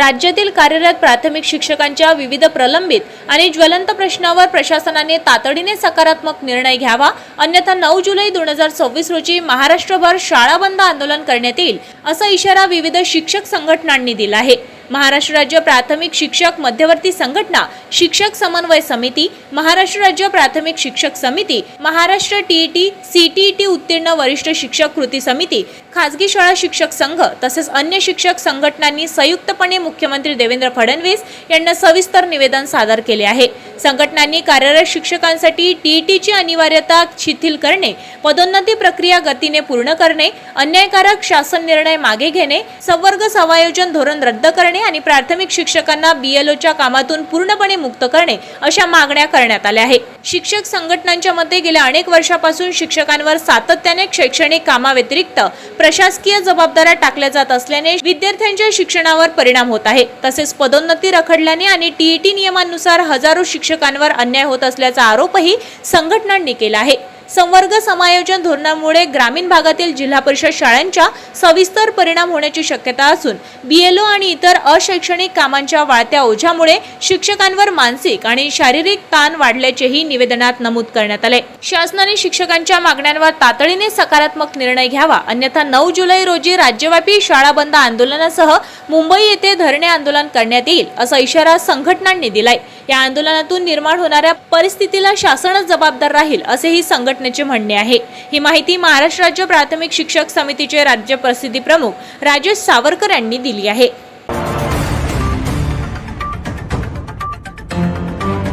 राज्यातील कार्यरत प्राथमिक शिक्षकांच्या विविध प्रलंबित आणि ज्वलंत प्रश्नावर प्रशासनाने तातडीने सकारात्मक निर्णय घ्यावा, अन्यथा 9 जुलै 2026 रोजी महाराष्ट्रभर शाळा बंद आंदोलन करण्यात येईल, असा इशारा विविध शिक्षक संघटनांनी दिला आहे। महाराष्ट्र राज्य प्राथमिक शिक्षक मध्यवर्ती संघटना, शिक्षक समन्वय समिती, महाराष्ट्र राज्य प्राथमिक शिक्षक समिती, महाराष्ट्र टीईटी सीटीईटी उत्तीर्ण वरिष्ठ शिक्षक कृती समिती, खासगी शाळा शिक्षक संघ तसेच अन्य शिक्षक संघटनांनी संयुक्तपणे मुख्यमंत्री देवेंद्र फडणवीस यांना सविस्तर निवेदन सादर केले आहे। संघटनांनी कार्यरत शिक्षकांसाठी टीईटीची अनिवार्यता शिथिल करणे, पदोन्नती प्रक्रिया गतीने पूर्ण करणे, अन्यायकारक शासन निर्णय मागे घेणे, संवर्ग समायोजन धोरण रद्द करणे आणि प्राथमिक शिक्षकांना बीएलओच्या कामातून पूर्णपणे मुक्त करणे अशा मागण्या करण्यात आल्या आहेत। शिक्षक संघटनांच्या मते गेल्या अनेक वर्षापासून शिक्षकांवर सातत्याने शैक्षणिक कामाव्यतिरिक्त प्रशासकीय जबाबदाऱ्या टाकल्या जात असल्याने विद्यार्थ्यांच्या शिक्षणावर परिणाम होत आहे। तसेच पदोन्नती रखडल्याने आणि टीईटी नियमांनुसार हजारो शिक्षकांवर अन्याय होत असल्याचा आरोपही संघटनांनी केला आहे। संवर्ग समायोजन धोरणामुळे ग्रामीण भागातील जिल्हा परिषद शाळांच्या सविस्तर परिणाम होण्याची शक्यता असून बीएलओ आणि इतर अशैक्षणिक कामांच्या वाढत्या ओझ्यामुळे शिक्षकांवर मानसिक आणि शारीरिक ताण वाढल्याचेही निवेदनात नमूद करण्यात आले। शासनाने शिक्षकांच्या मागण्यांवर तातडीने सकारात्मक निर्णय घ्यावा, अन्यथा 9 जुलै रोजी राज्यव्यापी शाळा बंद आंदोलनासह मुंबई येथे धरणे आंदोलन करण्यात येईल, असा इशारा संघटनांनी दिलाय। या आंदोलनातून निर्माण होणाऱ्या परिस्थितीला शासनच जबाबदार राहील, असेही संघटनेचे म्हणणे आहे। ही माहिती महाराष्ट्र राज्य प्राथमिक शिक्षक समितीचे राज्य प्रसिद्धी प्रमुख राजेश सावरकर यांनी दिली आहे।